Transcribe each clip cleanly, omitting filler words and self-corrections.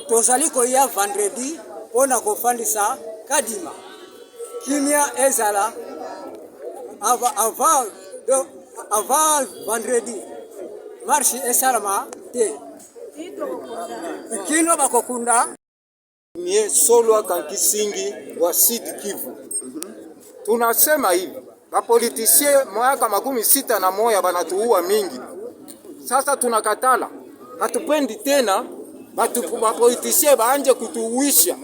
tozali koya vendredi pona kofandisa Kadima. Kimia ezala avant vendredi. Marche esalama te. Kino bakokunda Mie Solwa Kankisingi wa Sud Kivu. Tunasema hivi, bapolitisie mwaka 61 banatuua mingi. Sasa tunakatala. Hatupendi tena bapolitisie baanje kutuwisha.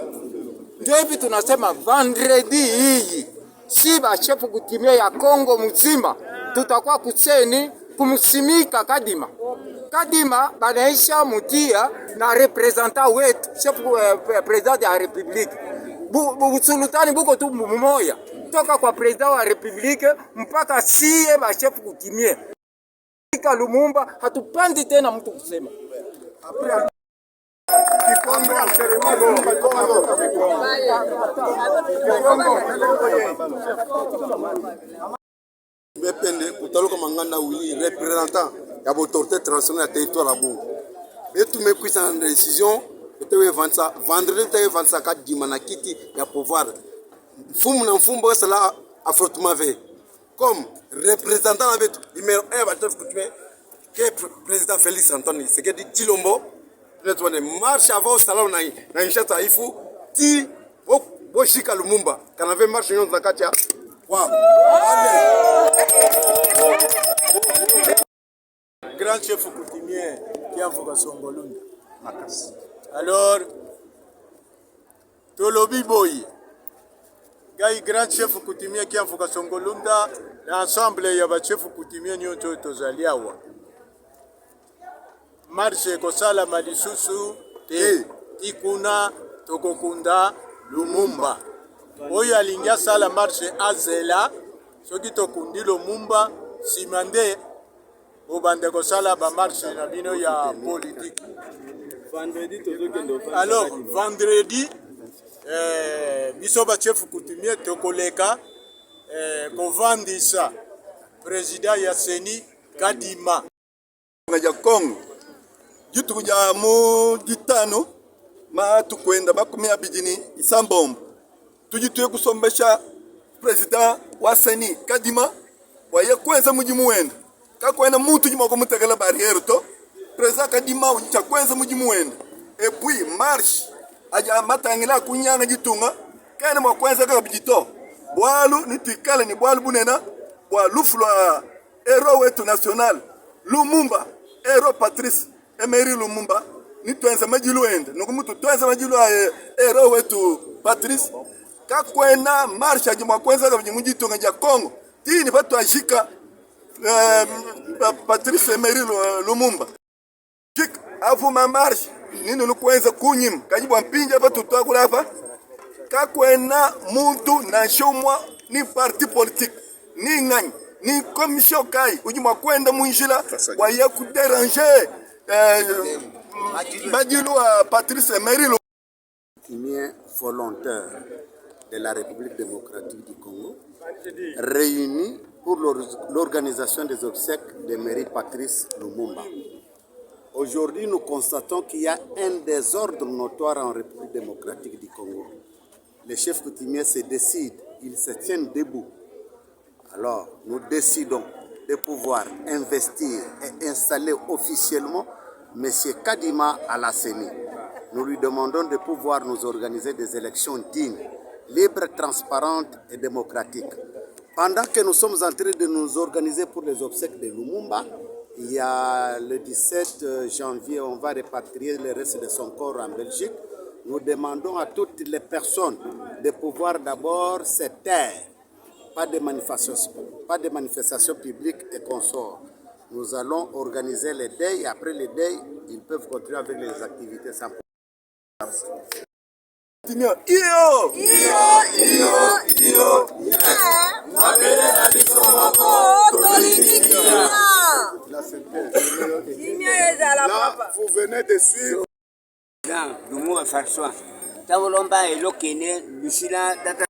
Ndio hivi tunasema vendredi hii si bashefu kutimia ya Kongo mzima tutakuwa kuseni kumsimika Kadima. Kadima banaisha mutia na representant wetu chef president ya republique. Sultani buko tu mmoja toka kwa president wa republique mpaka sie ba chef kutimie. Lumumba hatupandi tena mtu kusema. Mepende kutaloka manganda wili représentant ya autorité transitionnelle territoire la Bungu. Et tout me puisse en décision te vansa vendredi te vansa Kadima na kiti ya pouvoir. Fumu na mfumbo sala affrontement ve. Comme représentant avec numéro 1 va te coutumer que président Félix Antoine Tshisekedi Tshilombo notre marche avant salon na inchata ifu ti boshika Lumumba kanave marche nyon zakatia. Wow. Grand chef coutumier qui a vocation Ngolunda. Alors, Tolobi Boy, grand chef coutumier qui a vocation Ngolunda, l'ensemble y a chef coutumier nyoto tozaliawa. Marche kosala malisusu te tikuna tokokunda Lumumba. Oyo alingia sala marche azela soki tokundi Lumumba simande obande kosala ba marche na bino ya politique. Alors vendredi biso ba chef coutumier tokoleka kovandisa président ya Seni Kadima ya Kongo jitu ya mu ditano ma tukwenda bakumia bidini isambombo tujituye kusombesha president wa Seni Kadima waye kwenza mujimu wenda kakwenda mutu jima ko mutegala barrière to president Kadima ucha kwenza mujimu wenda et puis marche aja matangila kunyanga jitunga kana mwa kwenza ka bijito bwalu nitikale ni bwalu bunena bwa lufula hero wetu national Lumumba hero Patrice Emery Lumumba ni twenza majilu ende nokumutu twenza majilu hero wetu Patrice kakwena marche aja mwa kwenza ka bijimu jitunga ja Kongo tini batu ashika Patrice Emery Lumumba kik afu ma marche nini lukwenza kunyim kajibu mpinja hapa tutakula hapa kakwena muntu na shomwa ni parti politique ni ngani ni commission kai ujima kwenda muinjila wa ya kuderanger Madilu Patrice Emery Lumumba volontaire de la République démocratique du Congo réunis pour l'organisation des obsèques de Emery Patrice Lumumba. Aujourd'hui, nous constatons qu'il y a un désordre notoire en République démocratique du Congo. Les chefs coutumiers se décident, ils se tiennent debout. Alors, nous décidons de pouvoir investir et installer officiellement M. Kadima à la CENI. Nous lui demandons de pouvoir nous organiser des élections dignes, libres, transparentes et démocratiques. Pendant que nous sommes en train de nous organiser pour les obsèques de Lumumba, il y a le 17 janvier, on va répatrier le reste de son corps en Belgique. Nous demandons à toutes les personnes de pouvoir d'abord se taire. Pas de manifestations publiques et consorts. Nous allons organiser les deuils et après les deuils, ils peuvent continuer avec les activités sans problème. Là, vous venez de suivre. Lumumba François. Tavolomba elokene bisila data.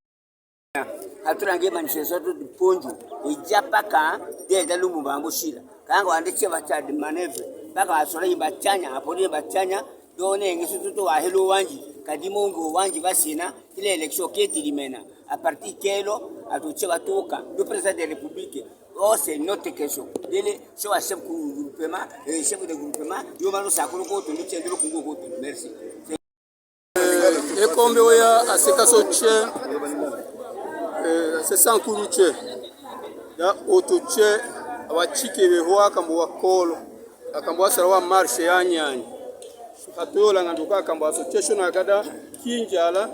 Haturange manifesto du ponju. Ijapaka de Lumumba ngoshila. Kanga wandeche bachadi manevre. Baka asole bachanya, apodi bachanya done ngi sutu to wahelo wanji kadimo ngo wanji vasina ile election keti limena a partir kelo atuche batoka le président de la République. Oh, c'est notre question. Dele so a chef groupement et chef de groupement yo mano sakolo ko to ni tendelo kungo ko to. Merci. E kombe oya aseka so che se sankuru che ya oto che abachike behoa kambo wakolo akambo asara marche yanyanyi hatola nganduka kambo association agada kinjala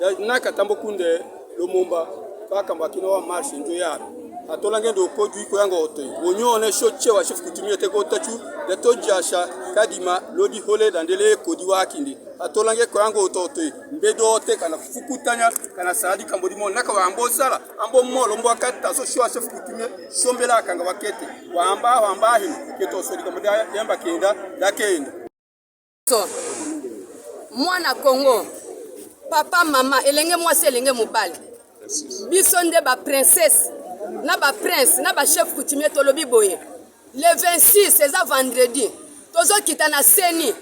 ya nakatambo kunde Lumumba akambo akino wa marche njo yaro atola ngendo ko juiko yango oto wonyone shoche wa chef kutumia te ko tachu de to jasha kadima lodi hole dandele kodi wakindi atola nge ko yango oto mbedo te kana fukutanya kana sadi kambodi mo naka wa ambo sala ambo molo mbo akata so shwa chef kutumia shombela kanga wakete wamba hin keto so kambodi yamba kenda dakenda so mwana Congo papa mama elenge mwasi elenge mobali biso nde ba princesse na ba prince na ba chef coutumier tolobi boye le 26 c'est vendredi tozo kita na seni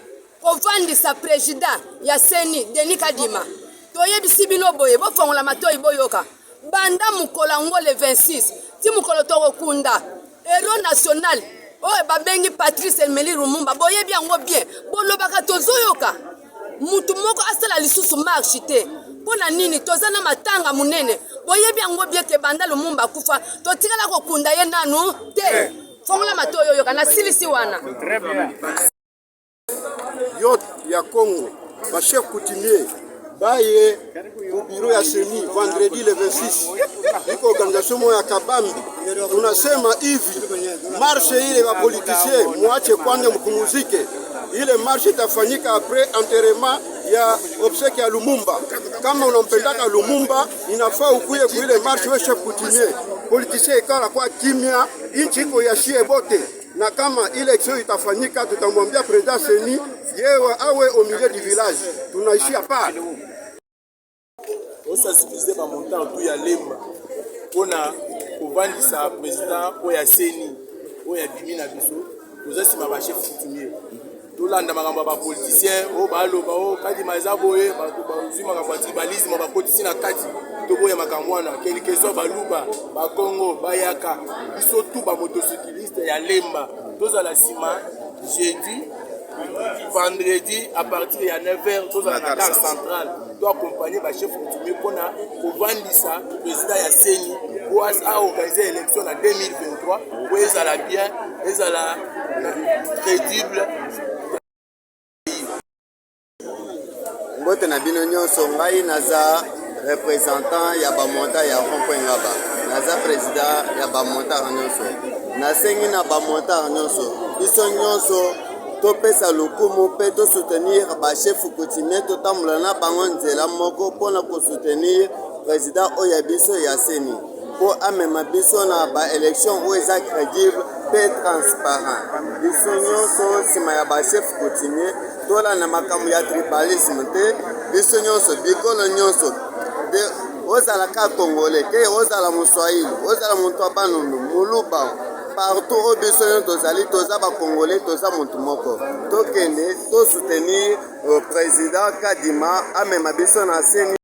ko vandisa président ya seni Denis Kadima toyebisi bino boye bo fongola matoyi boyoka banda mukola ngo le 26 ti mukolo toko kunda héros national oye babengi Patrice Emery Lumumba boyebi yango bien bolobaka tozoyoka mutu moko asala lisusu marche te pona nini tozana matanga munene boyebi yango bien ke banda Lumumba kufa totikala kokunda ye nanu te fongola matoyo yoka na silisi wana Yot ya Congo ba chef coutumier baye au bureau ya seni vendredi le 26 iko organisation ya Kabambi tunasema hivi marche ile wa politicien muache kwanza mkumuzike ile marche itafanyika après enterrement ya obsèque ya Lumumba. Kama unampendaka Lumumba inafaa ukuye kuile marche we chef coutumier politicien ikala kwa kimya inchi iko yashie bote na kama election itafanyika tutamwambia president Seni yewe awe au milieu du village tunaishia pale osensibiliser ba montant tout ya lemba pona kovandisa président oya Seni oya bimina biso tozasima ba chef coutumier tolanda makambo ba politicien o baloba o kadi maza boye ba zima ka tribalisme ba politicien na kati to boye makambo wana quelque soit baluba ba Congo bayaka biso tout ba motocycliste ya lemba tozala sima jeudi vendredi à partir ya 9h tozala na gare centrale to accompagner ba chef coutumier pona kovandisa président ya Seni pour organiser élection en 2023 pour ezala bien ezala crédible. Mbote na bino nyonso ngai naza représentant ya bamonta ya rond-point ngaba naza président ya bamonta nyonso nasengi na bamonta nyonso biso nyonso topesa lokumu pe to soutenir ba chef coutumier totambola na bango nzela moko mpona ko soutenir président oya biso ya Seni po amema biso na ba élection oyo eza crédible pe transparent biso nyonso nsima ya ba chef coutumier tola na makambo ya tribalisme te biso nyonso bikolo nyonso de ozala ka congolais ke ozala muswahili ozala muntu wa banundu muluba partout au biso nyonso tozali toza ba congolais toza muntu moko tokende to soutenir président Kadima amema biso na Seni